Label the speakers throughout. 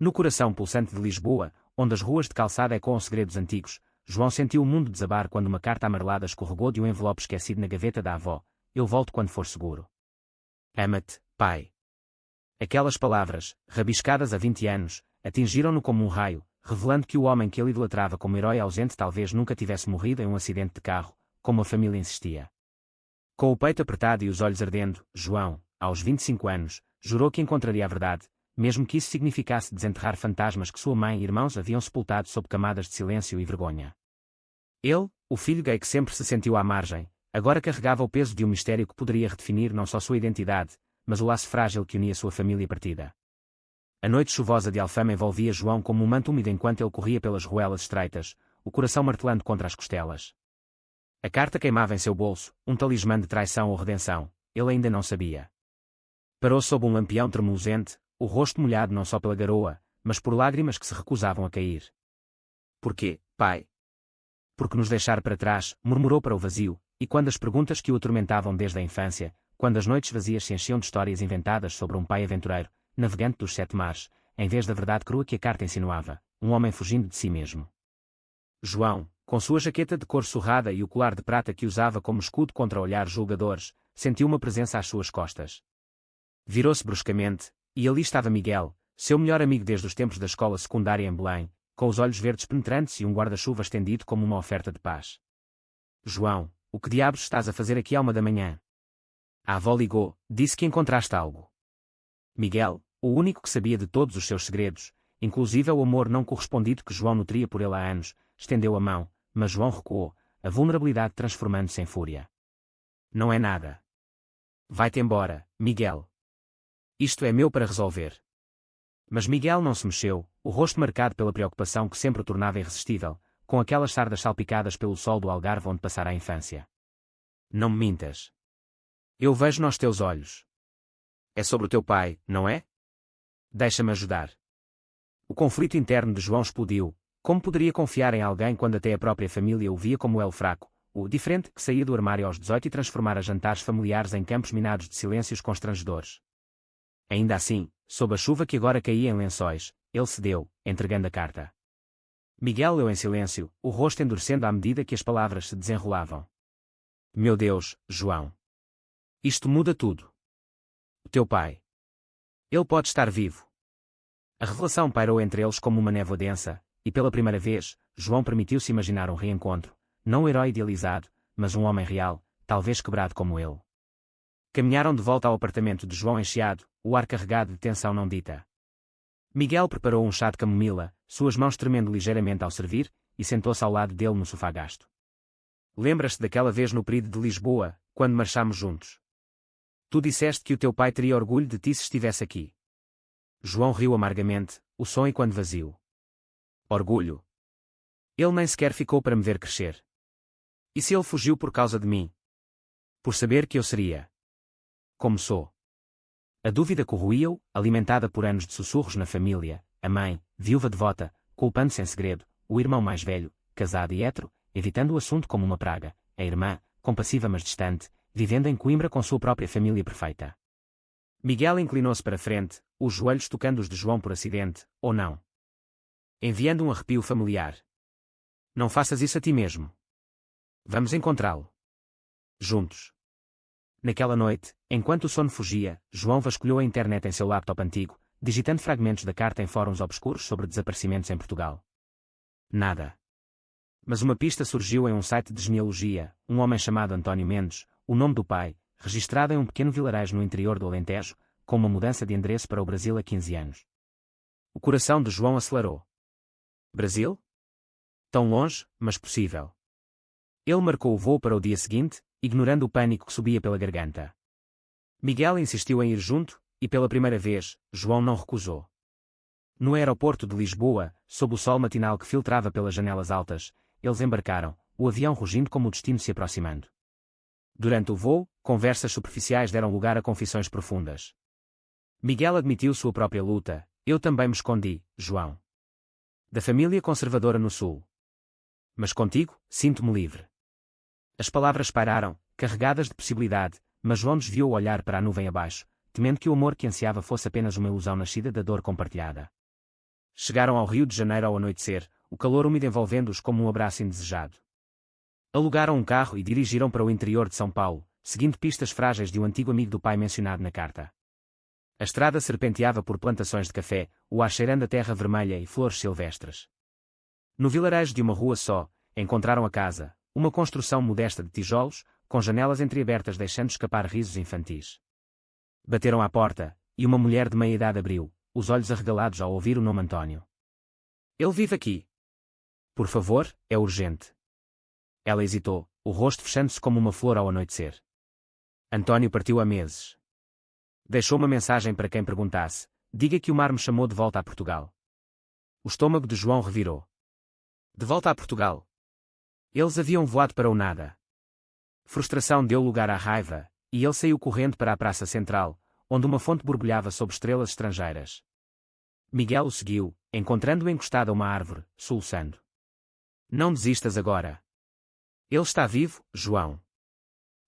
Speaker 1: No coração pulsante de Lisboa, onde as ruas de calçada ecoam segredos antigos, João sentiu o mundo desabar quando uma carta amarelada escorregou de um envelope esquecido na gaveta da avó. Eu volto quando for seguro. Ama-te, pai. Aquelas palavras, rabiscadas há 20 anos, atingiram-no como um raio, revelando que o homem que ele idolatrava como herói ausente talvez nunca tivesse morrido em um acidente de carro, como a família insistia. Com o peito apertado e os olhos ardendo, João, aos 25 anos, jurou que encontraria a verdade, mesmo que isso significasse desenterrar fantasmas que sua mãe e irmãos haviam sepultado sob camadas de silêncio e vergonha. Ele, o filho gay que sempre se sentiu à margem, agora carregava o peso de um mistério que poderia redefinir não só sua identidade, mas o laço frágil que unia sua família partida. A noite chuvosa de Alfama envolvia João como um manto úmido enquanto ele corria pelas ruelas estreitas, o coração martelando contra as costelas. A carta queimava em seu bolso, um talismã de traição ou redenção, ele ainda não sabia. Parou sob um lampião tremulosente, o rosto molhado não só pela garoa, mas por lágrimas que se recusavam a cair. Porquê, pai? Porque nos deixar para trás, murmurou para o vazio, e quando as perguntas que o atormentavam desde a infância, quando as noites vazias se enchiam de histórias inventadas sobre um pai aventureiro, navegante dos 7 mares, em vez da verdade crua que a carta insinuava, um homem fugindo de si mesmo. João, com sua jaqueta de cor surrada e o colar de prata que usava como escudo contra olhares julgadores, sentiu uma presença às suas costas. Virou-se bruscamente, e ali estava Miguel, seu melhor amigo desde os tempos da escola secundária em Belém, com os olhos verdes penetrantes e um guarda-chuva estendido como uma oferta de paz. João, o que diabos estás a fazer aqui à 1 da manhã? A avó ligou, disse que encontraste algo. Miguel, o único que sabia de todos os seus segredos, inclusive o amor não correspondido que João nutria por ele há anos, estendeu a mão, mas João recuou, a vulnerabilidade transformando-se em fúria. Não é nada. Vai-te embora, Miguel. Isto é meu para resolver. Mas Miguel não se mexeu, o rosto marcado pela preocupação que sempre o tornava irresistível, com aquelas sardas salpicadas pelo sol do Algarve onde passara a infância. Não me mintas. Eu vejo nos teus olhos. É sobre o teu pai, não é? Deixa-me ajudar. O conflito interno de João explodiu. Como poderia confiar em alguém quando até a própria família o via como o elo fraco, o diferente que saía do armário aos 18 e transformara jantares familiares em campos minados de silêncios constrangedores? Ainda assim, sob a chuva que agora caía em lençóis, ele cedeu, entregando a carta. Miguel leu em silêncio, o rosto endurecendo à medida que as palavras se desenrolavam. Meu Deus, João. Isto muda tudo. O teu pai. Ele pode estar vivo. A revelação pairou entre eles como uma névoa densa, e pela primeira vez, João permitiu-se imaginar um reencontro, não um herói idealizado, mas um homem real, talvez quebrado como ele. Caminharam de volta ao apartamento de João encheado, o ar carregado de tensão não dita. Miguel preparou um chá de camomila, suas mãos tremendo ligeiramente ao servir, e sentou-se ao lado dele no sofá gasto. Lembras-te daquela vez no período de Lisboa, quando marchámos juntos? Tu disseste que o teu pai teria orgulho de ti se estivesse aqui. João riu amargamente, o som enquanto vazio. Orgulho? Ele nem sequer ficou para me ver crescer. E se ele fugiu por causa de mim? Por saber que eu seria como sou. A dúvida corroía-o, alimentada por anos de sussurros na família, a mãe, viúva devota, culpando-se em segredo, o irmão mais velho, casado e hétero, evitando o assunto como uma praga, a irmã, compassiva mas distante, vivendo em Coimbra com sua própria família perfeita. Miguel inclinou-se para frente, os joelhos tocando os de João por acidente, ou não. Enviando um arrepio familiar. Não faças isso a ti mesmo. Vamos encontrá-lo. Juntos. Naquela noite, enquanto o sono fugia, João vasculhou a internet em seu laptop antigo, digitando fragmentos da carta em fóruns obscuros sobre desaparecimentos em Portugal. Nada. Mas uma pista surgiu em um site de genealogia, um homem chamado António Mendes, o nome do pai, registrado em um pequeno vilarejo no interior do Alentejo, com uma mudança de endereço para o Brasil há 15 anos. O coração de João acelerou. Brasil? Tão longe, mas possível. Ele marcou o voo para o dia seguinte, ignorando o pânico que subia pela garganta. Miguel insistiu em ir junto, e pela primeira vez, João não recusou. No aeroporto de Lisboa, sob o sol matinal que filtrava pelas janelas altas, eles embarcaram, o avião rugindo como o destino se aproximando. Durante o voo, conversas superficiais deram lugar a confissões profundas. Miguel admitiu sua própria luta. Eu também me escondi, João. Da família conservadora no Sul. Mas contigo, sinto-me livre. As palavras pairaram, carregadas de possibilidade, mas João desviou o olhar para a nuvem abaixo, temendo que o amor que ansiava fosse apenas uma ilusão nascida da dor compartilhada. Chegaram ao Rio de Janeiro ao anoitecer, o calor úmido envolvendo-os como um abraço indesejado. Alugaram um carro e dirigiram para o interior de São Paulo, seguindo pistas frágeis de um antigo amigo do pai mencionado na carta. A estrada serpenteava por plantações de café, o ar cheirando a terra vermelha e flores silvestres. No vilarejo de uma rua só, encontraram a casa, uma construção modesta de tijolos, com janelas entreabertas deixando escapar risos infantis. Bateram à porta, e uma mulher de meia-idade abriu, os olhos arregalados ao ouvir o nome António. Ele vive aqui. Por favor, é urgente. Ela hesitou, o rosto fechando-se como uma flor ao anoitecer. António partiu há meses. Deixou uma mensagem para quem perguntasse: diga que o mar me chamou de volta a Portugal. O estômago de João revirou. De volta a Portugal. Eles haviam voado para o nada. Frustração deu lugar à raiva, e ele saiu correndo para a praça central, onde uma fonte borbulhava sob estrelas estrangeiras. Miguel o seguiu, encontrando-o encostado a uma árvore, soluçando. Não desistas agora. Ele está vivo, João.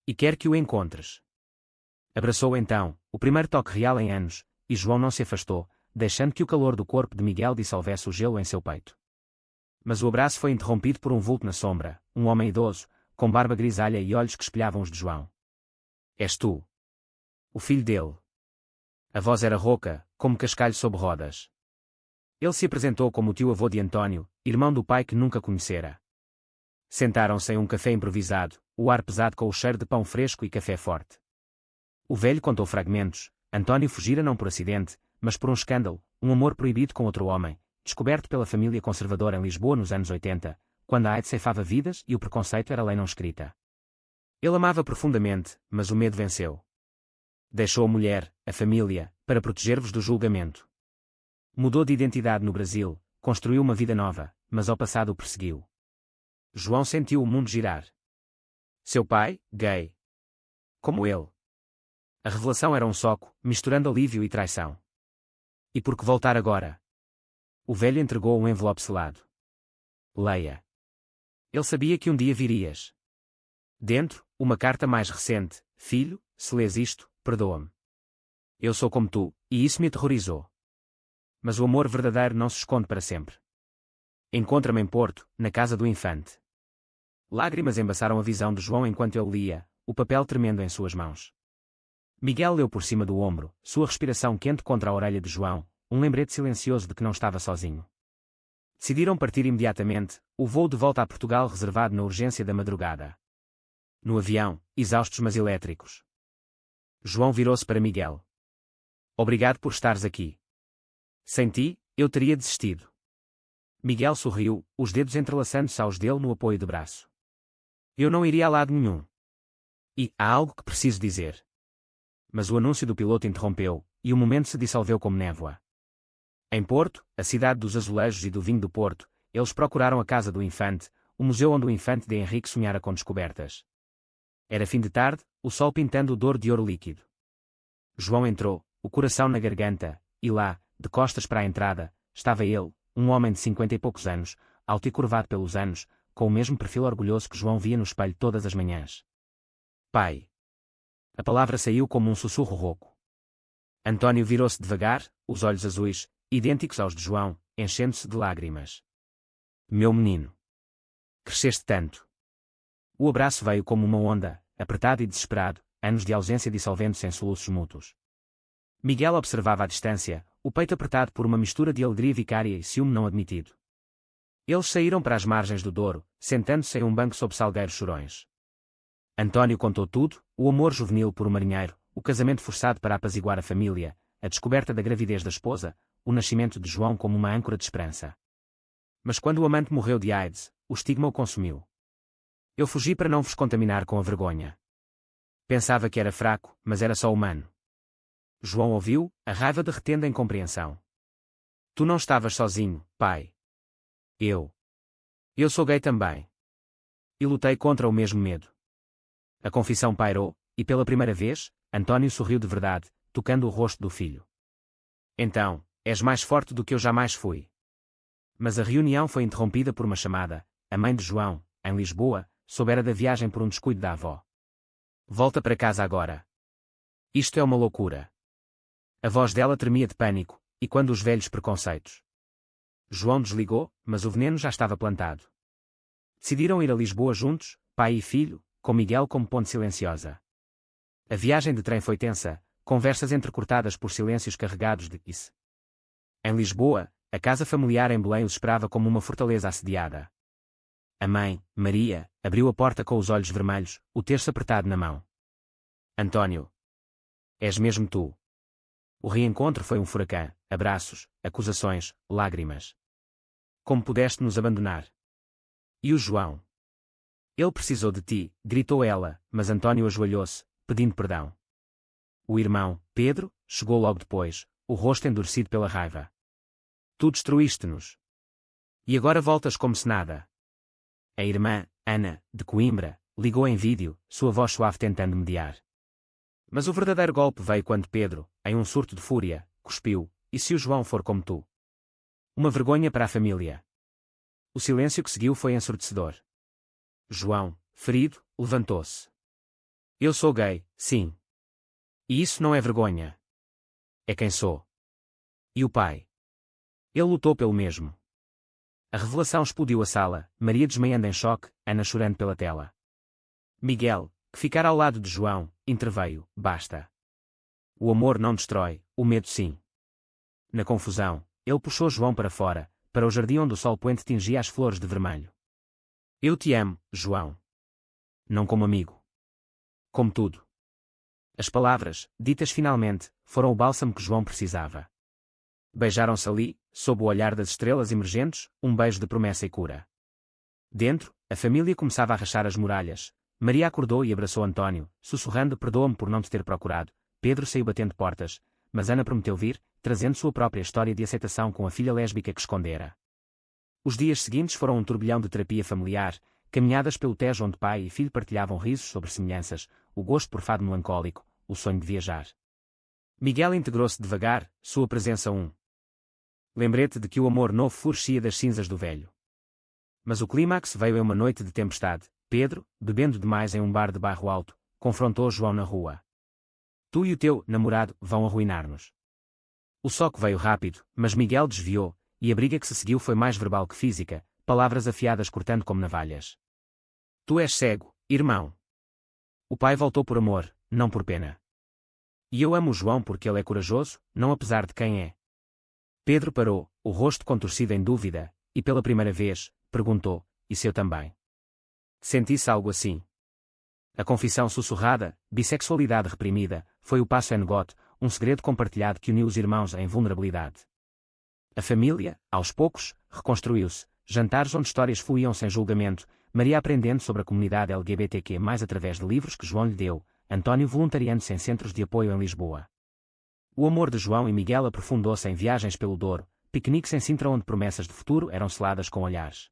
Speaker 1: E quer que o encontres. Abraçou-o então, o primeiro toque real em anos, e João não se afastou, deixando que o calor do corpo de Miguel dissolvesse o gelo em seu peito. Mas o abraço foi interrompido por um vulto na sombra, um homem idoso, com barba grisalha e olhos que espelhavam os de João. És tu. O filho dele. A voz era rouca, como cascalho sob rodas. Ele se apresentou como o tio-avô de António, irmão do pai que nunca conhecera. Sentaram-se em um café improvisado, o ar pesado com o cheiro de pão fresco e café forte. O velho contou fragmentos. António fugira não por acidente, mas por um escândalo, um amor proibido com outro homem, descoberto pela família conservadora em Lisboa nos anos 80, quando a AIDS ceifava vidas e o preconceito era lei não escrita. Ele amava profundamente, mas o medo venceu. Deixou a mulher, a família, para proteger-vos do julgamento. Mudou de identidade no Brasil, construiu uma vida nova, mas ao passado o perseguiu. João sentiu o mundo girar. Seu pai, gay. Como ele. A revelação era um soco, misturando alívio e traição. E por que voltar agora? O velho entregou um envelope selado. Leia. Ele sabia que um dia virias. Dentro, uma carta mais recente. Filho, se lês isto, perdoa-me. Eu sou como tu, e isso me aterrorizou. Mas o amor verdadeiro não se esconde para sempre. Encontra-me em Porto, na casa do infante. Lágrimas embaçaram a visão de João enquanto ele lia, o papel tremendo em suas mãos. Miguel leu por cima do ombro, sua respiração quente contra a orelha de João, um lembrete silencioso de que não estava sozinho. Decidiram partir imediatamente, o voo de volta a Portugal reservado na urgência da madrugada. No avião, exaustos mas elétricos. João virou-se para Miguel. Obrigado por estares aqui. Sem ti, eu teria desistido. Miguel sorriu, os dedos entrelaçando-se aos dele no apoio de braço. Eu não iria a lado nenhum. E há algo que preciso dizer. Mas o anúncio do piloto interrompeu, e o momento se dissolveu como névoa. Em Porto, a cidade dos azulejos e do vinho do Porto, eles procuraram a casa do infante, o museu onde o infante de Henrique sonhara com descobertas. Era fim de tarde, o sol pintando o dor de ouro líquido. João entrou, o coração na garganta, e lá, de costas para a entrada, estava ele, um homem de 50 e poucos anos, alto e curvado pelos anos, com o mesmo perfil orgulhoso que João via no espelho todas as manhãs. Pai. A palavra saiu como um sussurro rouco. António virou-se devagar, os olhos azuis, idênticos aos de João, enchendo-se de lágrimas. Meu menino. Cresceste tanto. O abraço veio como uma onda, apertado e desesperado, anos de ausência dissolvendo-se em soluços mútuos. Miguel observava à distância, o peito apertado por uma mistura de alegria vicária e ciúme não admitido. Eles saíram para as margens do Douro, sentando-se em um banco sob salgueiros chorões. António contou tudo, o amor juvenil por um marinheiro, o casamento forçado para apaziguar a família, a descoberta da gravidez da esposa, o nascimento de João como uma âncora de esperança. Mas quando o amante morreu de AIDS, o estigma o consumiu. Eu fugi para não vos contaminar com a vergonha. Pensava que era fraco, mas era só humano. João ouviu, a raiva derretendo a incompreensão. Tu não estavas sozinho, pai. Eu sou gay também. E lutei contra o mesmo medo. A confissão pairou, e pela primeira vez, António sorriu de verdade, tocando o rosto do filho. Então, és mais forte do que eu jamais fui. Mas a reunião foi interrompida por uma chamada. A mãe de João, em Lisboa, soubera da viagem por um descuido da avó. Volta para casa agora. Isto é uma loucura. A voz dela tremia de pânico, e quando os velhos preconceitos. João desligou, mas o veneno já estava plantado. Decidiram ir a Lisboa juntos, pai e filho, com Miguel como ponte silenciosa. A viagem de trem foi tensa, conversas entrecortadas por silêncios carregados de isso. Em Lisboa, a casa familiar em Belém os esperava como uma fortaleza assediada. A mãe, Maria, abriu a porta com os olhos vermelhos, o terço apertado na mão. António. És mesmo tu. O reencontro foi um furacão, abraços, acusações, lágrimas. Como pudeste nos abandonar? E o João? Ele precisou de ti, gritou ela, mas António ajoelhou-se, pedindo perdão. O irmão, Pedro, chegou logo depois, o rosto endurecido pela raiva. Tu destruíste-nos. E agora voltas como se nada. A irmã, Ana, de Coimbra, ligou em vídeo, sua voz suave tentando mediar. Mas o verdadeiro golpe veio quando Pedro, em um surto de fúria, cuspiu, e se o João for como tu? Uma vergonha para a família. O silêncio que seguiu foi ensurdecedor. João, ferido, levantou-se. Eu sou gay, sim. E isso não é vergonha. É quem sou. E o pai? Ele lutou pelo mesmo. A revelação explodiu a sala, Maria desmaiando em choque, Ana chorando pela tela. Miguel, que ficara ao lado de João, interveio, basta. O amor não destrói, o medo sim. Na confusão, ele puxou João para fora, para o jardim onde o sol poente tingia as flores de vermelho. Eu te amo, João. Não como amigo. Como tudo. As palavras, ditas finalmente, foram o bálsamo que João precisava. Beijaram-se ali, sob o olhar das estrelas emergentes, um beijo de promessa e cura. Dentro, a família começava a rachar as muralhas. Maria acordou e abraçou António, sussurrando perdoa-me por não te ter procurado. Pedro saiu batendo portas, mas Ana prometeu vir, trazendo sua própria história de aceitação com a filha lésbica que escondera. Os dias seguintes foram um turbilhão de terapia familiar, caminhadas pelo Tejo onde pai e filho partilhavam risos sobre semelhanças, o gosto por fado melancólico, o sonho de viajar. Miguel integrou-se devagar, sua presença lembrete de que o amor novo florescia das cinzas do velho. Mas o clímax veio em uma noite de tempestade. Pedro, bebendo demais em um bar de bairro alto, confrontou João na rua. Tu e o teu namorado vão arruinar-nos. O soco veio rápido, mas Miguel desviou, e a briga que se seguiu foi mais verbal que física, palavras afiadas cortando como navalhas. Tu és cego, irmão. O pai voltou por amor, não por pena. E eu amo o João porque ele é corajoso, não apesar de quem é. Pedro parou, o rosto contorcido em dúvida, e pela primeira vez, perguntou, e se eu também? Sentisse algo assim? A confissão sussurrada, bissexualidade reprimida, foi o passo en got, um segredo compartilhado que uniu os irmãos em vulnerabilidade. A família, aos poucos, reconstruiu-se, jantares onde histórias fluíam sem julgamento, Maria aprendendo sobre a comunidade LGBTQ+, através de livros que João lhe deu, António voluntariando-se em centros de apoio em Lisboa. O amor de João e Miguel aprofundou-se em viagens pelo Douro, piqueniques em Sintra onde promessas de futuro eram seladas com olhares.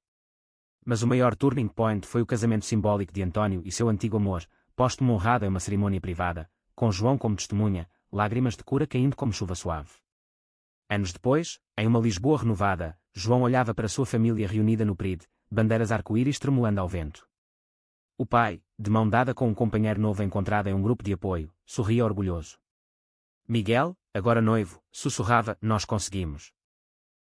Speaker 1: Mas o maior turning point foi o casamento simbólico de António e seu antigo amor, póstumo honrado em uma cerimônia privada, com João como testemunha, lágrimas de cura caindo como chuva suave. Anos depois, em uma Lisboa renovada, João olhava para sua família reunida no PRID, bandeiras arco-íris tremulando ao vento. O pai, de mão dada com um companheiro novo encontrado em um grupo de apoio, sorria orgulhoso. Miguel, agora noivo, sussurrava, nós conseguimos.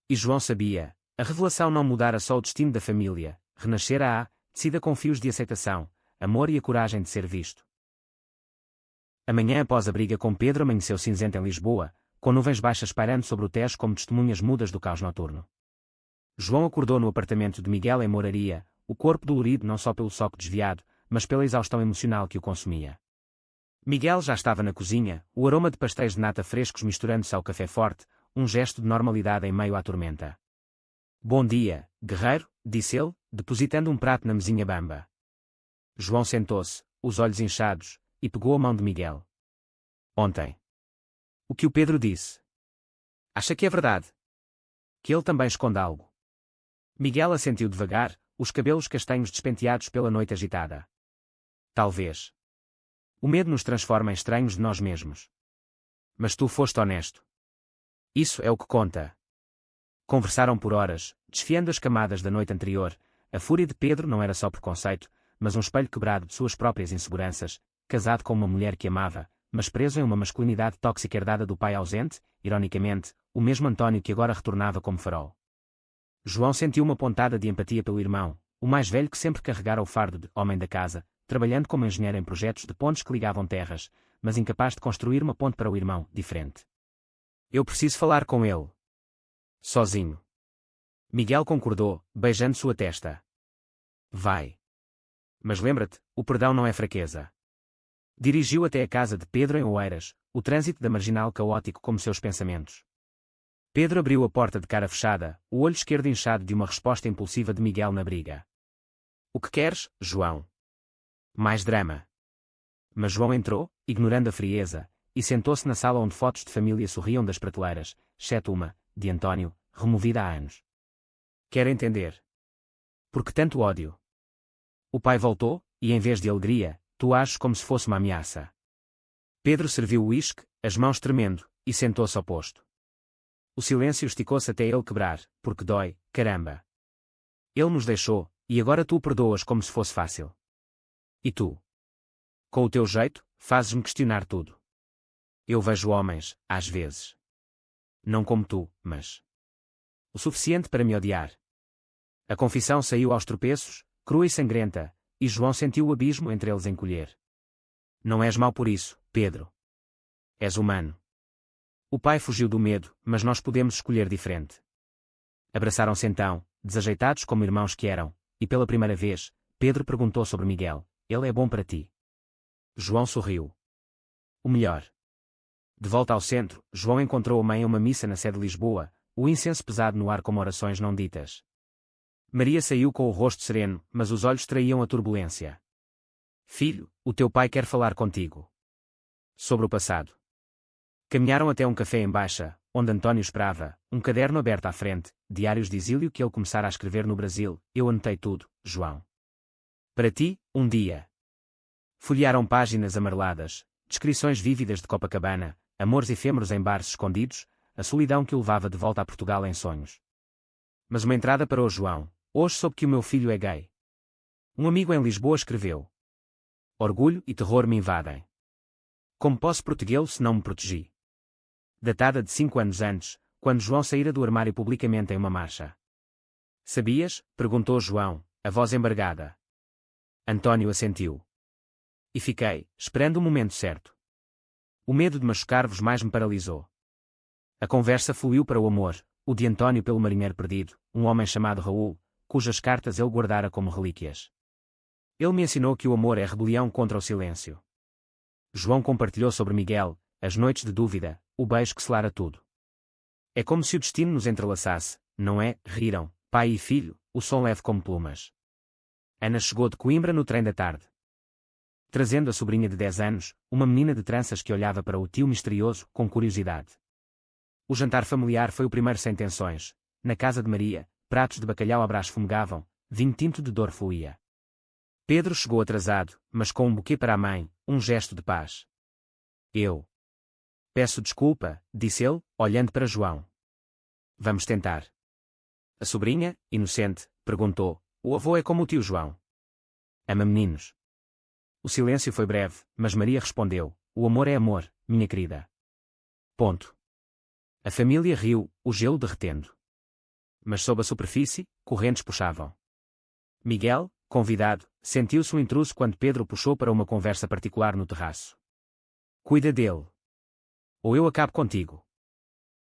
Speaker 1: E João sabia, a revelação não mudara só o destino da família, renascera tecida com fios de aceitação, amor e a coragem de ser visto. A manhã após a briga com Pedro amanheceu cinzenta em Lisboa, com nuvens baixas pairando sobre o Tejo como testemunhas mudas do caos noturno. João acordou no apartamento de Miguel em Moraria, o corpo dolorido não só pelo soco desviado, mas pela exaustão emocional que o consumia. Miguel já estava na cozinha, o aroma de pastéis de nata frescos misturando-se ao café forte, um gesto de normalidade em meio à tormenta. Bom dia, guerreiro, disse ele, depositando um prato na mesinha bamba. João sentou-se, os olhos inchados, e pegou a mão de Miguel. Ontem. O que o Pedro disse? Acha que é verdade? Que ele também esconde algo? Miguel assentiu devagar, os cabelos castanhos despenteados pela noite agitada. Talvez. O medo nos transforma em estranhos de nós mesmos. Mas tu foste honesto. Isso é o que conta. Conversaram por horas, desfiando as camadas da noite anterior. A fúria de Pedro não era só preconceito, mas um espelho quebrado de suas próprias inseguranças, casado com uma mulher que amava, mas preso em uma masculinidade tóxica herdada do pai ausente, ironicamente, o mesmo António que agora retornava como farol. João sentiu uma pontada de empatia pelo irmão, o mais velho que sempre carregara o fardo de homem da casa, trabalhando como engenheiro em projetos de pontes que ligavam terras, mas incapaz de construir uma ponte para o irmão, diferente. Eu preciso falar com ele. Sozinho. Miguel concordou, beijando sua testa. Vai. Mas lembra-te, o perdão não é fraqueza. Dirigiu até a casa de Pedro em Oeiras, o trânsito da marginal caótico como seus pensamentos. Pedro abriu a porta de cara fechada, o olho esquerdo inchado de uma resposta impulsiva de Miguel na briga. O que queres, João? Mais drama. Mas João entrou, ignorando a frieza, e sentou-se na sala onde fotos de família sorriam das prateleiras, exceto uma, de António, removida há anos. Quer entender? Por que tanto ódio? O pai voltou, e em vez de alegria, tu ages como se fosse uma ameaça. Pedro serviu o uísque, as mãos tremendo, e sentou-se ao posto. O silêncio esticou-se até ele quebrar, porque dói, caramba. Ele nos deixou, e agora tu o perdoas como se fosse fácil. E tu? Com o teu jeito, fazes-me questionar tudo. Eu vejo homens, às vezes. Não como tu, mas o suficiente para me odiar. A confissão saiu aos tropeços, crua e sangrenta, e João sentiu o abismo entre eles encolher. Não és mau por isso, Pedro. És humano. O pai fugiu do medo, mas nós podemos escolher diferente. Abraçaram-se então, desajeitados como irmãos que eram, e pela primeira vez, Pedro perguntou sobre Miguel: ele é bom para ti? João sorriu. O melhor. De volta ao centro, João encontrou a mãe a uma missa na sé de Lisboa, o incenso pesado no ar como orações não ditas. Maria saiu com o rosto sereno, mas os olhos traíam a turbulência. Filho, o teu pai quer falar contigo. Sobre o passado. Caminharam até um café em baixa, onde António esperava, um caderno aberto à frente, diários de exílio que ele começara a escrever no Brasil. Eu anotei tudo, João. Para ti, um dia. Folhearam páginas amareladas, descrições vívidas de Copacabana, amores efêmeros em bares escondidos, a solidão que o levava de volta a Portugal em sonhos. Mas uma entrada parou João. Hoje soube que o meu filho é gay. Um amigo em Lisboa escreveu. Orgulho e terror me invadem. Como posso protegê-lo se não me protegi? Datada de 5 anos antes, quando João saíra do armário publicamente em uma marcha. Sabias? Perguntou João, a voz embargada. António assentiu. E fiquei, esperando o momento certo. O medo de machucar-vos mais me paralisou. A conversa fluiu para o amor, o de António pelo marinheiro perdido, um homem chamado Raul, cujas cartas ele guardara como relíquias. Ele me ensinou que o amor é rebelião contra o silêncio. João compartilhou sobre Miguel, as noites de dúvida, o beijo que selara tudo. É como se o destino nos entrelaçasse, não é? Riram, pai e filho, o som leve como plumas. Ana chegou de Coimbra no trem da tarde. Trazendo a sobrinha de 10 anos, uma menina de tranças que olhava para o tio misterioso, com curiosidade. O jantar familiar foi o primeiro sem tensões. Na casa de Maria, pratos de bacalhau à brás fumegavam, vinho tinto de dor fluía. Pedro chegou atrasado, mas com um buquê para a mãe, um gesto de paz. Eu. Peço desculpa, disse ele, olhando para João. Vamos tentar. A sobrinha, inocente, perguntou, o avô é como o tio João. Ama meninos. O silêncio foi breve, mas Maria respondeu, o amor é amor, minha querida. Ponto. A família riu, o gelo derretendo. Mas sob a superfície, correntes puxavam. Miguel, convidado, sentiu-se um intruso quando Pedro o puxou para uma conversa particular no terraço. Cuida dele. Ou eu acabo contigo.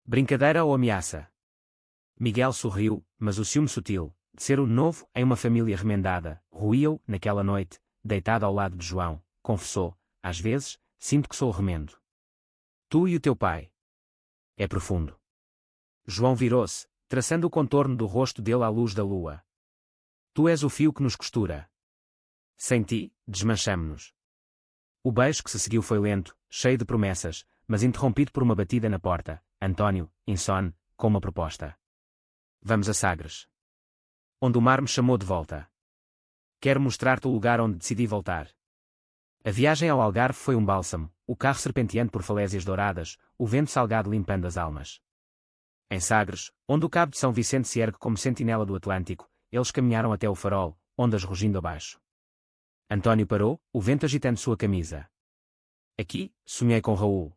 Speaker 1: Brincadeira ou ameaça? Miguel sorriu, mas o ciúme sutil, de ser o novo em uma família remendada, roía-o, naquela noite, deitado ao lado de João, confessou, às vezes, sinto que sou o remendo. Tu e o teu pai. É profundo. João virou-se, traçando o contorno do rosto dele à luz da lua. Tu és o fio que nos costura. Sem ti, desmanchamo-nos. O beijo que se seguiu foi lento, cheio de promessas, mas interrompido por uma batida na porta. António, insone, com uma proposta. Vamos a Sagres. Onde o mar me chamou de volta. Quero mostrar-te o lugar onde decidi voltar. A viagem ao Algarve foi um bálsamo, o carro serpenteando por falésias douradas, o vento salgado limpando as almas. Em Sagres, onde o cabo de São Vicente se ergue como sentinela do Atlântico, eles caminharam até o farol, ondas rugindo abaixo. António parou, o vento agitando sua camisa. Aqui, sonhei com Raul.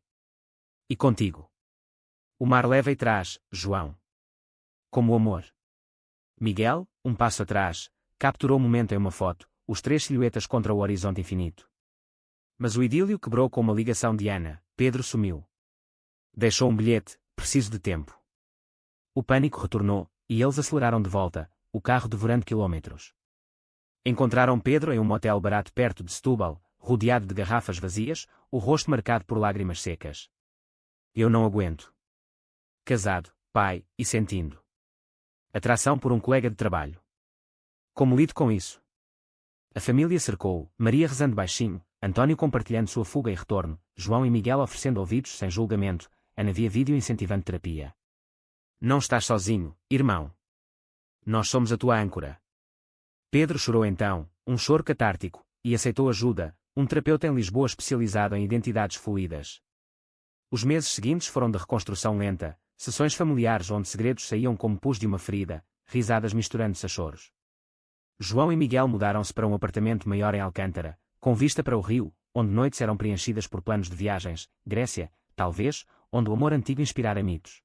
Speaker 1: E contigo. O mar leva e traz, João. Como o amor. Miguel, um passo atrás, capturou o momento em uma foto, os três silhuetas contra o horizonte infinito. Mas o idílio quebrou com uma ligação de Ana. Pedro sumiu. Deixou um bilhete: preciso de tempo. O pânico retornou, e eles aceleraram de volta, o carro devorando quilômetros. Encontraram Pedro em um motel barato perto de Setúbal, rodeado de garrafas vazias, o rosto marcado por lágrimas secas. Eu não aguento. Casado, pai, e sentindo atração por um colega de trabalho. Como lido com isso? A família cercou-o, Maria rezando baixinho, António compartilhando sua fuga e retorno, João e Miguel oferecendo ouvidos sem julgamento, Ana via vídeo incentivando terapia. Não estás sozinho, irmão. Nós somos a tua âncora. Pedro chorou então, um choro catártico, e aceitou ajuda, um terapeuta em Lisboa especializado em identidades fluídas. Os meses seguintes foram de reconstrução lenta, sessões familiares onde segredos saíam como pus de uma ferida, risadas misturando-se a choros. João e Miguel mudaram-se para um apartamento maior em Alcântara, com vista para o rio, onde noites eram preenchidas por planos de viagens, Grécia, talvez, onde o amor antigo inspirara mitos.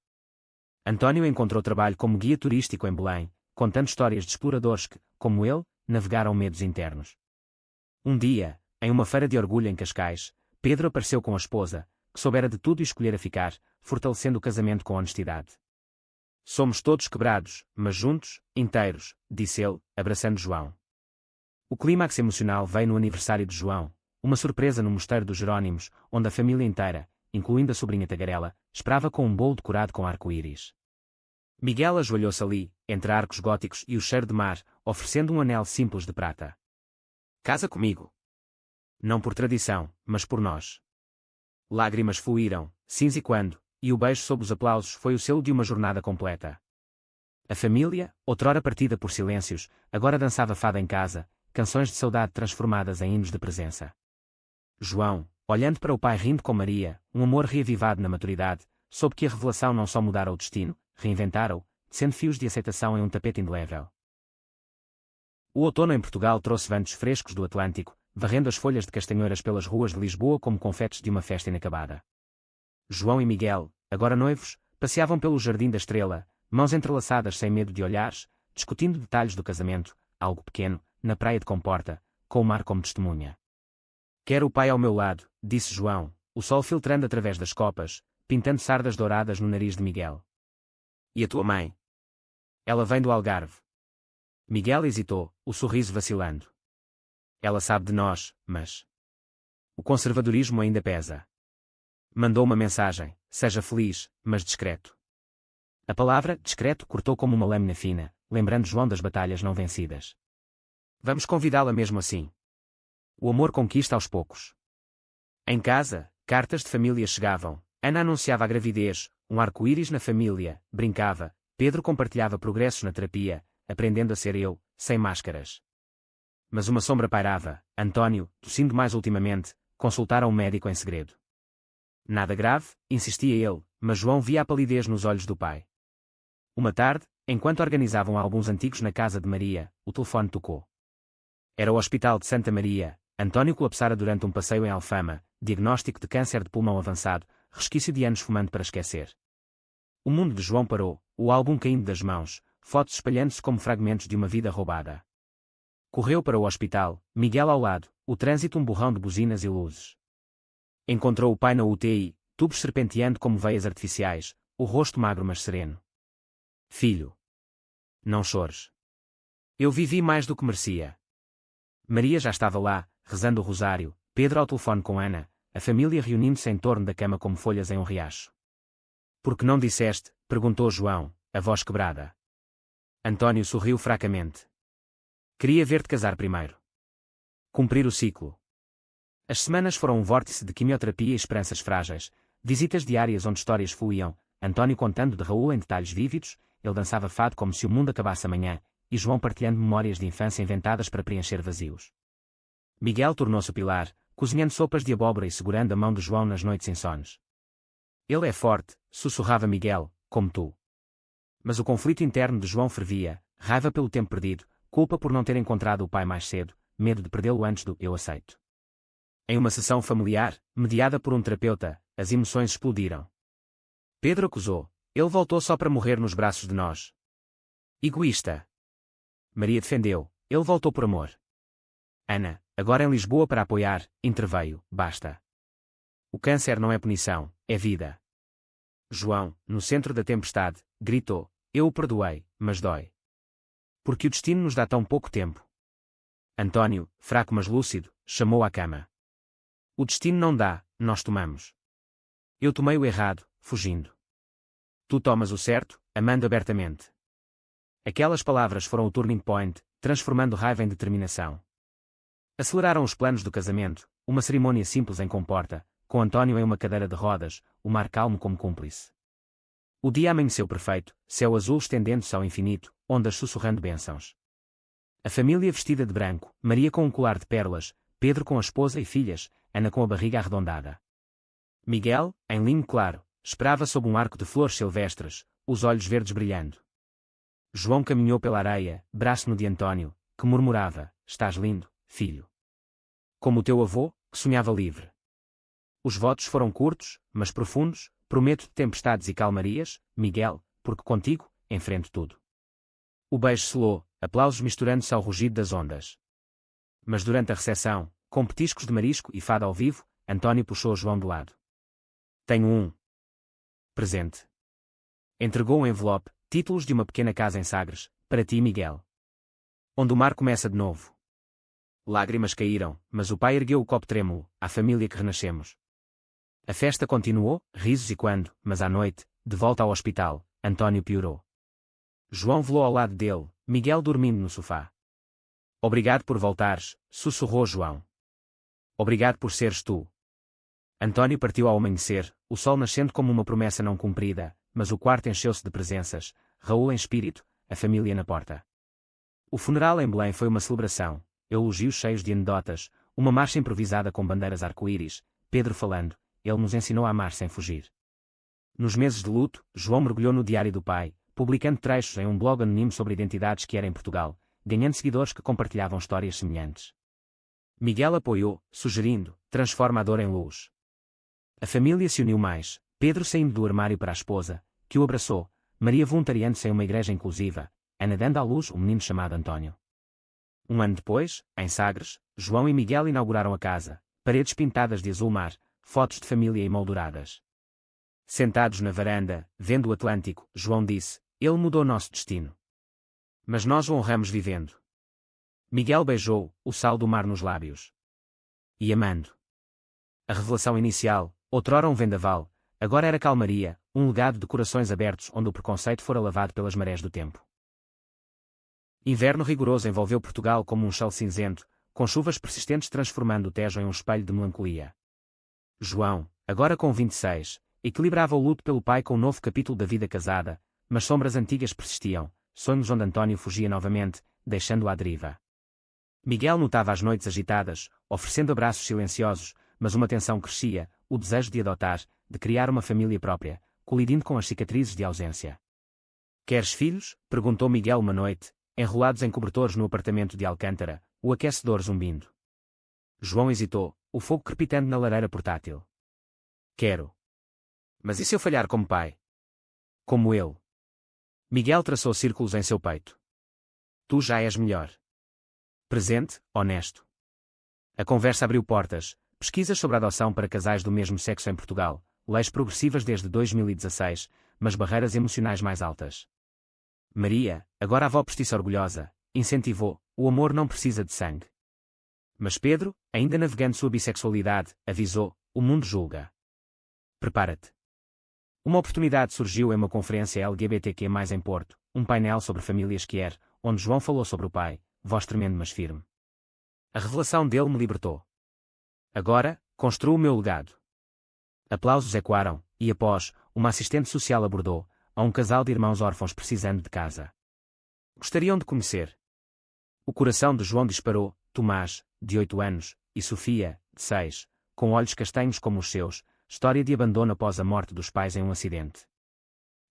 Speaker 1: António encontrou trabalho como guia turístico em Belém, contando histórias de exploradores que, como ele, navegaram medos internos. Um dia, em uma feira de orgulho em Cascais, Pedro apareceu com a esposa, que soubera de tudo e escolhera ficar, fortalecendo o casamento com honestidade. Somos todos quebrados, mas juntos, inteiros, disse ele, abraçando João. O clímax emocional veio no aniversário de João, uma surpresa no Mosteiro dos Jerónimos, onde a família inteira, incluindo a sobrinha Tagarela, esperava com um bolo decorado com arco-íris. Miguel ajoelhou-se ali, entre arcos góticos e o cheiro de mar, oferecendo um anel simples de prata. Casa comigo. Não por tradição, mas por nós. Lágrimas fluíram, cinza e quando, e o beijo sob os aplausos foi o selo de uma jornada completa. A família, outrora partida por silêncios, agora dançava fada em casa, canções de saudade transformadas em hinos de presença. João, olhando para o pai rindo com Maria, um amor reavivado na maturidade, soube que a revelação não só mudara o destino, reinventara-o, tecendo fios de aceitação em um tapete indelével. O outono em Portugal trouxe ventos frescos do Atlântico, varrendo as folhas de castanhoras pelas ruas de Lisboa como confetes de uma festa inacabada. João e Miguel, agora noivos, passeavam pelo Jardim da Estrela, mãos entrelaçadas sem medo de olhares, discutindo detalhes do casamento, algo pequeno, na praia de Comporta, com o mar como testemunha. Quero o pai ao meu lado, disse João, o sol filtrando através das copas, pintando sardas douradas no nariz de Miguel. E a tua mãe? Ela vem do Algarve. Miguel hesitou, o sorriso vacilando. Ela sabe de nós, mas o conservadorismo ainda pesa. Mandou uma mensagem: seja feliz, mas discreto. A palavra discreto cortou como uma lâmina fina, lembrando João das batalhas não vencidas. Vamos convidá-la mesmo assim. O amor conquista aos poucos. Em casa, cartas de família chegavam. Ana anunciava a gravidez, um arco-íris na família, brincava, Pedro compartilhava progressos na terapia, aprendendo a ser eu, sem máscaras. Mas uma sombra pairava. António, tossindo mais ultimamente, consultara um médico em segredo. Nada grave, insistia ele, mas João via a palidez nos olhos do pai. Uma tarde, enquanto organizavam alguns antigos na casa de Maria, o telefone tocou. Era o Hospital de Santa Maria. António colapsara durante um passeio em Alfama, diagnóstico de câncer de pulmão avançado, resquício de anos fumando para esquecer. O mundo de João parou, o álbum caindo das mãos, fotos espalhando-se como fragmentos de uma vida roubada. Correu para o hospital, Miguel ao lado, o trânsito um borrão de buzinas e luzes. Encontrou o pai na UTI, tubos serpenteando como veias artificiais, o rosto magro mas sereno. Filho. Não chores. Eu vivi mais do que merecia. Maria já estava lá, rezando o rosário, Pedro ao telefone com Ana, a família reunindo-se em torno da cama como folhas em um riacho. Por que não disseste? Perguntou João, a voz quebrada. António sorriu fracamente. Queria ver-te casar primeiro. Cumprir o ciclo. As semanas foram um vórtice de quimioterapia e esperanças frágeis, visitas diárias onde histórias fluíam, António contando de Raul em detalhes vívidos, ele dançava fado como se o mundo acabasse amanhã, e João partilhando memórias de infância inventadas para preencher vazios. Miguel tornou-se o pilar, cozinhando sopas de abóbora e segurando a mão de João nas noites insones. Ele é forte, sussurrava Miguel, como tu. Mas o conflito interno de João fervia, raiva pelo tempo perdido, culpa por não ter encontrado o pai mais cedo, medo de perdê-lo antes do eu aceito. Em uma sessão familiar, mediada por um terapeuta, as emoções explodiram. Pedro acusou. Ele voltou só para morrer nos braços de nós. Egoísta. Maria defendeu, ele voltou por amor. Ana, agora em Lisboa para apoiar, interveio, basta. O câncer não é punição, é vida. João, no centro da tempestade, gritou, eu o perdoei, mas dói. Porque o destino nos dá tão pouco tempo. António, fraco mas lúcido, chamou à cama. O destino não dá, nós tomamos. Eu tomei o errado, fugindo. Tu tomas o certo, amando abertamente. Aquelas palavras foram o turning point, transformando raiva em determinação. Aceleraram os planos do casamento, uma cerimônia simples em comporta, com António em uma cadeira de rodas, o mar calmo como cúmplice. O dia amanheceu perfeito, céu azul estendendo-se ao infinito, ondas sussurrando bênçãos. A família vestida de branco, Maria com um colar de pérolas, Pedro com a esposa e filhas, Ana com a barriga arredondada. Miguel, em linho claro, esperava sob um arco de flores silvestres, os olhos verdes brilhando. João caminhou pela areia, braço no de António, que murmurava, estás lindo, filho. Como o teu avô, que sonhava livre. Os votos foram curtos, mas profundos, prometo-te tempestades e calmarias, Miguel, porque contigo, enfrento tudo. O beijo selou, aplausos misturando-se ao rugido das ondas. Mas durante a recepção, com petiscos de marisco e fado ao vivo, António puxou João de lado. Tenho um presente. Entregou um envelope, títulos de uma pequena casa em Sagres, para ti, Miguel. Onde o mar começa de novo. Lágrimas caíram, mas o pai ergueu o copo trêmulo, à família que renascemos. A festa continuou, risos e quando, mas à noite, de volta ao hospital, António piorou. João velou ao lado dele, Miguel dormindo no sofá. Obrigado por voltares, sussurrou João. Obrigado por seres tu. António partiu ao amanhecer, o sol nascendo como uma promessa não cumprida, mas o quarto encheu-se de presenças, Raul em espírito, a família na porta. O funeral em Belém foi uma celebração, elogios cheios de anedotas, uma marcha improvisada com bandeiras arco-íris, Pedro falando, ele nos ensinou a amar sem fugir. Nos meses de luto, João mergulhou no diário do pai, publicando trechos em um blog anónimo sobre identidades que era em Portugal, ganhando seguidores que compartilhavam histórias semelhantes. Miguel apoiou, sugerindo, transforma a dor em luz. A família se uniu mais, Pedro saindo do armário para a esposa, que o abraçou, Maria voluntariando-se em uma igreja inclusiva, Ana dando à luz um menino chamado António. Um ano depois, em Sagres, João e Miguel inauguraram a casa, paredes pintadas de azul mar, fotos de família emolduradas. Sentados na varanda, vendo o Atlântico, João disse, ele mudou nosso destino. Mas nós o honramos vivendo. Miguel beijou, o sal do mar nos lábios. E amando. A revelação inicial, outrora um vendaval, agora era calmaria, um legado de corações abertos onde o preconceito fora lavado pelas marés do tempo. Inverno rigoroso envolveu Portugal como um chão cinzento, com chuvas persistentes transformando o Tejo em um espelho de melancolia. João, agora com 26, equilibrava o luto pelo pai com um novo capítulo da vida casada, mas sombras antigas persistiam, sonhos onde António fugia novamente, deixando-o à deriva. Miguel notava as noites agitadas, oferecendo abraços silenciosos, mas uma tensão crescia, o desejo de adotar, de criar uma família própria, colidindo com as cicatrizes de ausência. Queres filhos? Perguntou Miguel uma noite, enrolados em cobertores no apartamento de Alcântara, o aquecedor zumbindo. João hesitou, o fogo crepitando na lareira portátil. Quero. Mas e se eu falhar como pai? Como ele? Miguel traçou círculos em seu peito. Tu já és melhor. Presente, honesto. A conversa abriu portas, pesquisas sobre a adoção para casais do mesmo sexo em Portugal, leis progressivas desde 2016, mas barreiras emocionais mais altas. Maria, agora avó postiça orgulhosa, incentivou, o amor não precisa de sangue. Mas Pedro, ainda navegando sua bissexualidade, avisou, o mundo julga. Prepara-te. Uma oportunidade surgiu em uma conferência LGBTQ+, em Porto, um painel sobre famílias queer, onde João falou sobre o pai, voz tremendo mas firme. A revelação dele me libertou. Agora, construo o meu legado. Aplausos ecoaram, e após, uma assistente social abordou, a um casal de irmãos órfãos precisando de casa. Gostariam de conhecer. O coração de João disparou, Tomás, de 8 anos, e Sofia, de 6, com olhos castanhos como os seus, história de abandono após a morte dos pais em um acidente.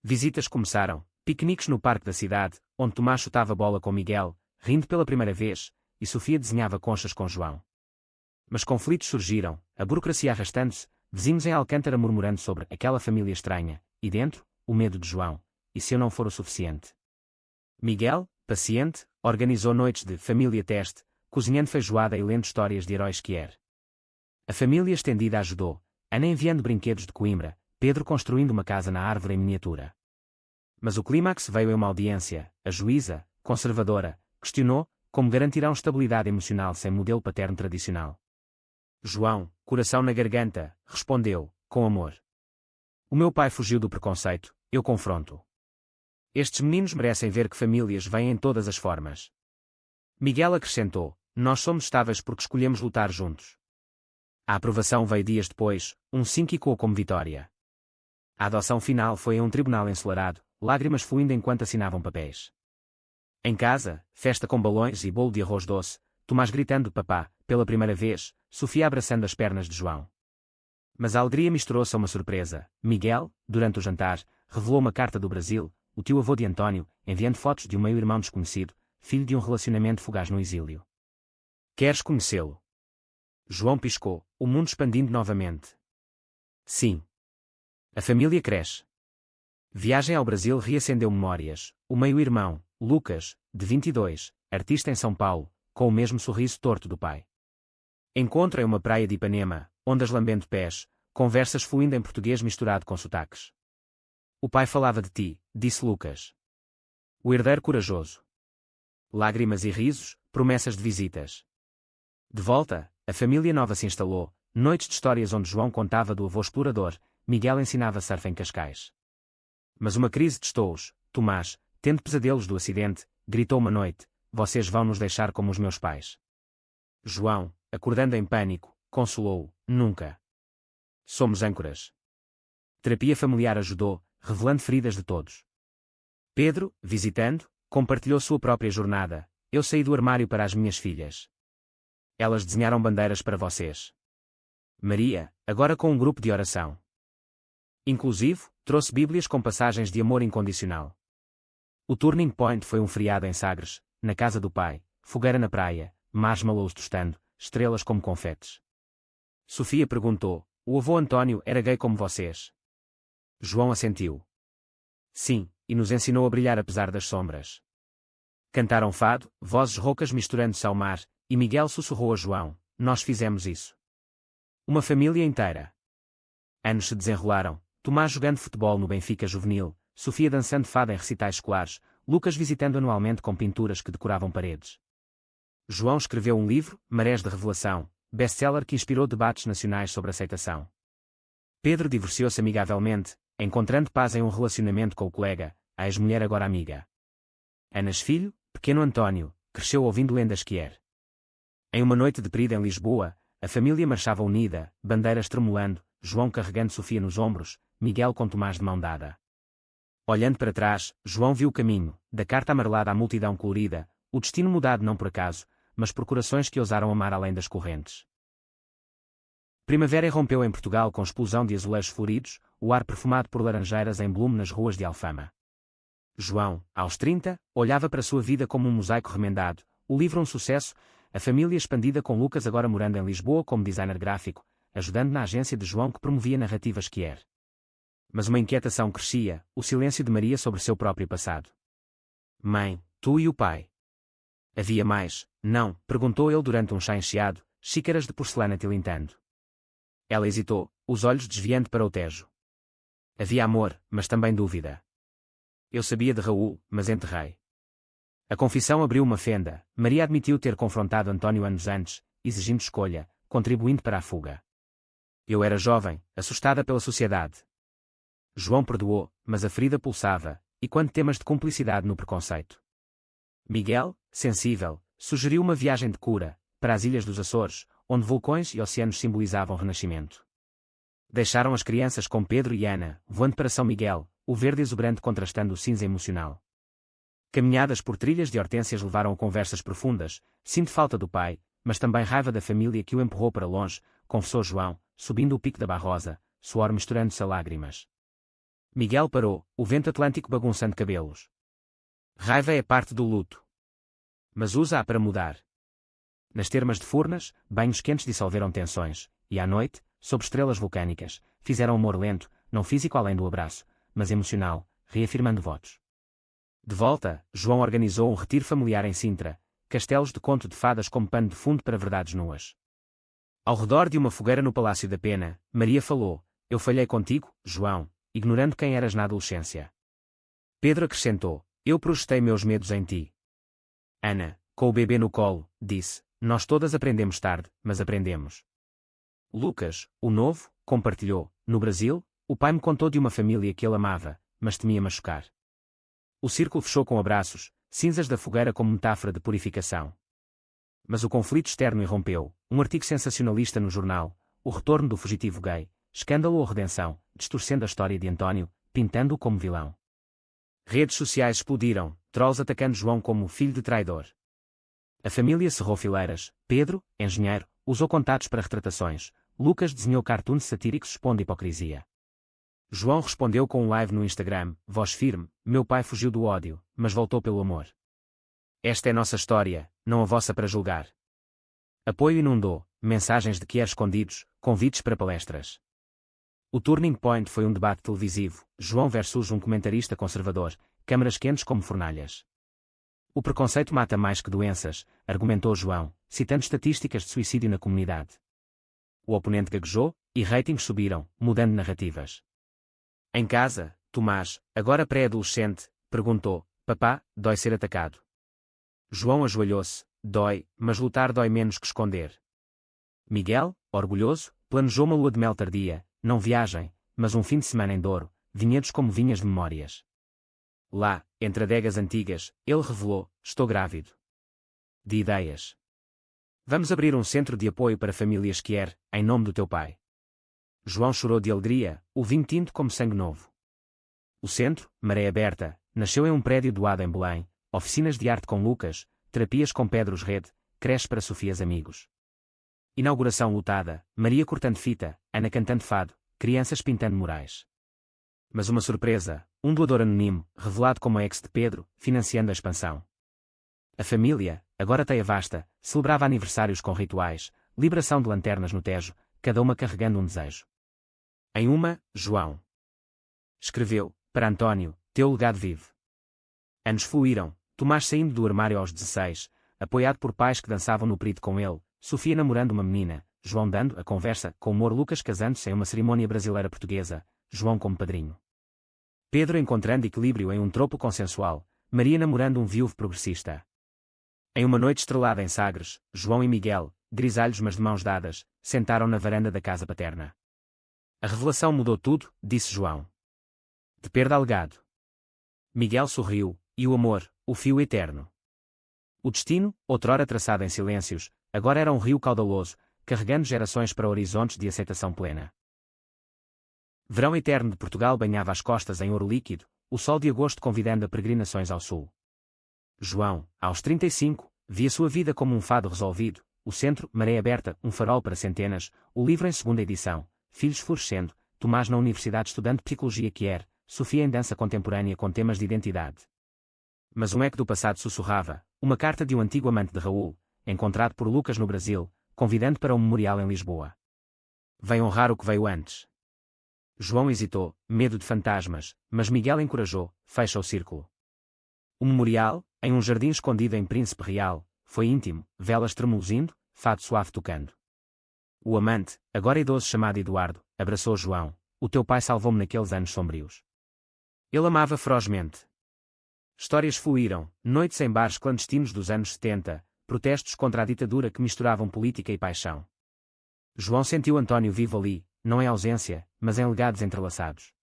Speaker 1: Visitas começaram, piqueniques no parque da cidade, onde Tomás chutava bola com Miguel, rindo pela primeira vez, e Sofia desenhava conchas com João. Mas conflitos surgiram, a burocracia arrastando-se, vizinhos em Alcântara murmurando sobre aquela família estranha, e dentro, o medo de João, e se eu não for o suficiente? Miguel, paciente, organizou noites de família teste, cozinhando feijoada e lendo histórias de heróis que era. A família estendida ajudou, Ana enviando brinquedos de Coimbra, Pedro construindo uma casa na árvore em miniatura. Mas o clímax veio em uma audiência. A juíza, conservadora, questionou como garantirão estabilidade emocional sem modelo paterno tradicional. João, coração na garganta, respondeu, com amor. O meu pai fugiu do preconceito, eu confronto. Estes meninos merecem ver que famílias vêm em todas as formas. Miguel acrescentou, nós somos estáveis porque escolhemos lutar juntos. A aprovação veio dias depois, um sim quicou como vitória. A adoção final foi em um tribunal ensolarado, lágrimas fluindo enquanto assinavam papéis. Em casa, festa com balões e bolo de arroz doce, Tomás gritando papá, pela primeira vez, Sofia abraçando as pernas de João. Mas a alegria misturou-se a uma surpresa. Miguel, durante o jantar, revelou uma carta do Brasil, o tio-avô de António, enviando fotos de um meio-irmão desconhecido, filho de um relacionamento fugaz no exílio. Queres conhecê-lo? João piscou, o mundo expandindo novamente. Sim. A família cresce. Viagem ao Brasil reacendeu memórias. O meio-irmão, Lucas, de 22, artista em São Paulo, com o mesmo sorriso torto do pai. Encontro em uma praia de Ipanema, ondas lambendo pés, conversas fluindo em português misturado com sotaques. O pai falava de ti, disse Lucas. O herdeiro corajoso. Lágrimas e risos, promessas de visitas. De volta, a família nova se instalou, noites de histórias onde João contava do avô explorador, Miguel ensinava surf em Cascais. Mas uma crise testou-os. Tomás, tendo pesadelos do acidente, gritou uma noite, vocês vão nos deixar como os meus pais. João, acordando em pânico, consolou-o, nunca. Somos âncoras. Terapia familiar ajudou, revelando feridas de todos. Pedro, visitando, compartilhou sua própria jornada, eu saí do armário para as minhas filhas. Elas desenharam bandeiras para vocês. Maria, agora com um grupo de oração. Inclusive, trouxe bíblias com passagens de amor incondicional. O Turning Point foi um feriado em Sagres, na casa do pai, fogueira na praia, marshmallows tostando, estrelas como confetes. Sofia perguntou, o avô António era gay como vocês? João assentiu. Sim, e nos ensinou a brilhar apesar das sombras. Cantaram fado, vozes roucas misturando-se ao mar, e Miguel sussurrou a João, nós fizemos isso. Uma família inteira. Anos se desenrolaram, Tomás jogando futebol no Benfica Juvenil, Sofia dançando fado em recitais escolares, Lucas visitando anualmente com pinturas que decoravam paredes. João escreveu um livro, Marés de Revelação, best-seller que inspirou debates nacionais sobre aceitação. Pedro divorciou-se amigavelmente, encontrando paz em um relacionamento com o colega, a ex-mulher agora amiga. Anas filho, pequeno António, cresceu ouvindo lendas que era. Em uma noite de perida em Lisboa, a família marchava unida, bandeiras tremulando, João carregando Sofia nos ombros, Miguel com Tomás de mão dada. Olhando para trás, João viu o caminho, da carta amarelada à multidão colorida, o destino mudado não por acaso, mas por corações que ousaram amar além das correntes. Primavera irrompeu em Portugal com explosão de azulejos floridos, o ar perfumado por laranjeiras em bloom nas ruas de Alfama. João, aos 30, olhava para sua vida como um mosaico remendado, o livro um sucesso, a família expandida com Lucas agora morando em Lisboa como designer gráfico, ajudando na agência de João que promovia narrativas que era. Mas uma inquietação crescia, o silêncio de Maria sobre seu próprio passado. Mãe, tu e o pai. Havia mais, não? Perguntou ele durante um chá encheado, xícaras de porcelana tilintando. Ela hesitou, os olhos desviando para o Tejo. Havia amor, mas também dúvida. Eu sabia de Raul, mas enterrei. A confissão abriu uma fenda, Maria admitiu ter confrontado António anos antes, exigindo escolha, contribuindo para a fuga. Eu era jovem, assustada pela sociedade. João perdoou, mas a ferida pulsava, e quando temas de cumplicidade no preconceito. Miguel, sensível, sugeriu uma viagem de cura, para as ilhas dos Açores, onde vulcões e oceanos simbolizavam o renascimento. Deixaram as crianças com Pedro e Ana, voando para São Miguel, o verde exuberante contrastando o cinza emocional. Caminhadas por trilhas de hortênsias levaram a conversas profundas, sinto falta do pai, mas também raiva da família que o empurrou para longe, confessou João, subindo o pico da Barrosa, suor misturando-se a lágrimas. Miguel parou, o vento atlântico bagunçando cabelos. Raiva é parte do luto. Mas usa-a para mudar. Nas termas de Furnas, banhos quentes dissolveram tensões, e à noite, sob estrelas vulcânicas, fizeram amor lento, não físico além do abraço, mas emocional, reafirmando votos. De volta, João organizou um retiro familiar em Sintra, castelos de conto de fadas como pano de fundo para verdades nuas. Ao redor de uma fogueira no Palácio da Pena, Maria falou: "Eu falhei contigo, João, ignorando quem eras na adolescência." Pedro acrescentou: "Eu projetei meus medos em ti." Ana, com o bebê no colo, disse: "Nós todas aprendemos tarde, mas aprendemos." Lucas, o novo, compartilhou: "No Brasil, o pai me contou de uma família que ele amava, mas temia machucar." O círculo fechou com abraços, cinzas da fogueira como metáfora de purificação. Mas o conflito externo irrompeu, um artigo sensacionalista no jornal, o retorno do fugitivo gay, escândalo ou redenção, distorcendo a história de António, pintando-o como vilão. Redes sociais explodiram, trolls atacando João como filho de traidor. A família cerrou fileiras, Pedro, engenheiro, usou contatos para retratações, Lucas desenhou cartoons satíricos expondo hipocrisia. João respondeu com um live no Instagram: "Voz firme, meu pai fugiu do ódio, mas voltou pelo amor. Esta é nossa história, não a vossa para julgar." Apoio inundou, mensagens de que escondidos, convites para palestras. O turning point foi um debate televisivo, João versus um comentarista conservador, câmaras quentes como fornalhas. "O preconceito mata mais que doenças", argumentou João, citando estatísticas de suicídio na comunidade. O oponente gaguejou, e ratings subiram, mudando narrativas. Em casa, Tomás, agora pré-adolescente, perguntou: "Papá, dói ser atacado?" João ajoelhou-se: "Dói, mas lutar dói menos que esconder." Miguel, orgulhoso, planejou uma lua de mel tardia, não viagem, mas um fim de semana em Douro, vinhedos como vinhas de memórias. Lá, entre adegas antigas, ele revelou: "Estou grávido de ideias. Vamos abrir um centro de apoio para famílias Kier, em nome do teu pai." João chorou de alegria, o vinho tinto como sangue novo. O centro, Maré Aberta, nasceu em um prédio doado em Belém, oficinas de arte com Lucas, terapias com Pedros Rede, creche para Sofias amigos. Inauguração lotada, Maria cortando fita, Ana cantando fado, crianças pintando murais. Mas uma surpresa, um doador anónimo, revelado como ex de Pedro, financiando a expansão. A família, agora teia vasta, celebrava aniversários com rituais, liberação de lanternas no Tejo, cada uma carregando um desejo. Em uma, João escreveu: "Para António, teu legado vive." Anos fluíram, Tomás saindo do armário aos 16, apoiado por pais que dançavam no perito com ele, Sofia namorando uma menina, João dando a conversa com humor, Lucas casando-se em uma cerimônia brasileira portuguesa, João como padrinho. Pedro encontrando equilíbrio em um tropo consensual, Maria namorando um viúvo progressista. Em uma noite estrelada em Sagres, João e Miguel, grisalhos mas de mãos dadas, sentaram na varanda da casa paterna. "A revelação mudou tudo", disse João. "De perda a legado." Miguel sorriu: "E o amor, o fio eterno." O destino, outrora traçado em silêncios, agora era um rio caudaloso, carregando gerações para horizontes de aceitação plena. Verão eterno de Portugal banhava as costas em ouro líquido, o sol de agosto convidando a peregrinações ao sul. João, aos 35, via sua vida como um fado resolvido, o centro, Maré Aberta, um farol para centenas, o livro em segunda edição, filhos florescendo, Tomás na universidade estudando psicologia Kier, Sofia em dança contemporânea com temas de identidade. Mas um eco do passado sussurrava, uma carta de um antigo amante de Raul, encontrado por Lucas no Brasil, convidando para um memorial em Lisboa. "Vem honrar o que veio antes." João hesitou, medo de fantasmas, mas Miguel encorajou: "Fecha o círculo." O memorial, em um jardim escondido em Príncipe Real, foi íntimo, velas tremuzindo, fado suave tocando. O amante, agora idoso chamado Eduardo, abraçou João: "O teu pai salvou-me naqueles anos sombrios." Ele amava ferozmente. Histórias fluíram, noites em bares clandestinos dos anos 70, protestos contra a ditadura que misturavam política e paixão. João sentiu António vivo ali, não em ausência, mas em legados entrelaçados.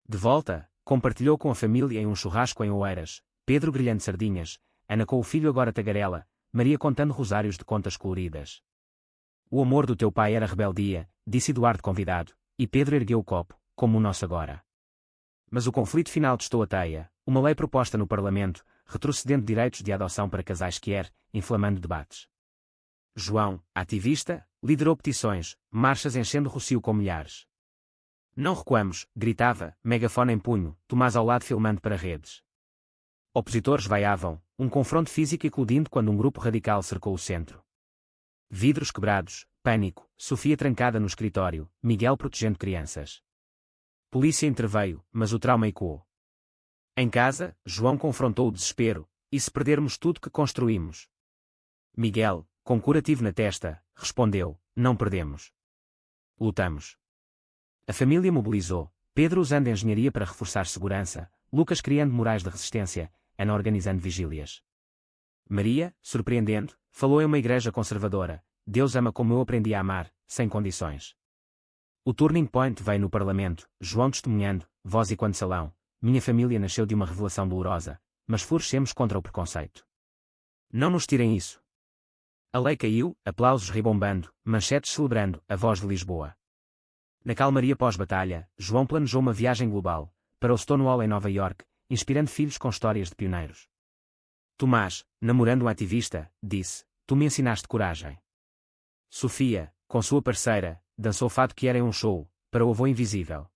Speaker 1: De volta, compartilhou com a família em um churrasco em Oeiras, Pedro grelhando sardinhas, Ana com o filho agora tagarela, Maria contando rosários de contas coloridas. "O amor do teu pai era rebeldia", disse Eduardo convidado, e Pedro ergueu o copo, como o nosso agora. Mas o conflito final testou a teia, uma lei proposta no Parlamento, retrocedendo direitos de adoção para casais Kier, inflamando debates. João, ativista, liderou petições, marchas enchendo Rossio com milhares. "Não recuamos", gritava, megafone em punho, Tomás ao lado filmando para redes. Opositores vaiavam, um confronto físico eclodindo quando um grupo radical cercou o centro. Vidros quebrados, pânico, Sofia trancada no escritório, Miguel protegendo crianças. Polícia interveio, mas o trauma ecoou. Em casa, João confrontou o desespero. E se perdermos tudo que construímos? Miguel, com curativo na testa, respondeu: não perdemos. Lutamos. A família mobilizou, Pedro usando engenharia para reforçar segurança, Lucas criando murais de resistência, Ana organizando vigílias. Maria, surpreendendo, falou em uma igreja conservadora: Deus ama como eu aprendi a amar, sem condições. O turning point veio no Parlamento, João testemunhando: voz e quando salão, minha família nasceu de uma revelação dolorosa, mas florescemos contra o preconceito. Não nos tirem isso. A lei caiu, aplausos ribombando, manchetes celebrando, a voz de Lisboa. Na calmaria pós-batalha, João planejou uma viagem global, para o Stonewall em Nova York, inspirando filhos com histórias de pioneiros. Tomás, namorando um ativista, disse: tu me ensinaste coragem. Sofia, com sua parceira, dançou fado que era um show, para o avô invisível.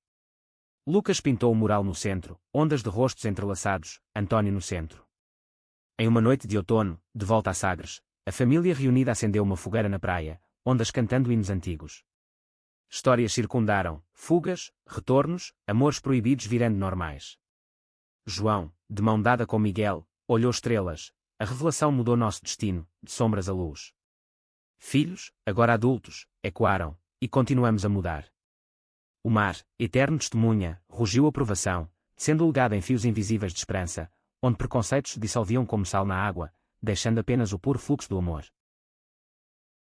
Speaker 1: Lucas pintou o mural no centro, ondas de rostos entrelaçados, António no centro. Em uma noite de outono, de volta a Sagres, a família reunida acendeu uma fogueira na praia, ondas cantando hinos antigos. Histórias circundaram, fugas, retornos, amores proibidos virando normais. João, de mão dada com Miguel, olhou estrelas, a revelação mudou nosso destino, de sombras à luz. Filhos, agora adultos, ecoaram, e continuamos a mudar. O mar, eterno testemunha, rugiu a provação, sendo legado em fios invisíveis de esperança, onde preconceitos se dissolviam como sal na água, deixando apenas o puro fluxo do amor.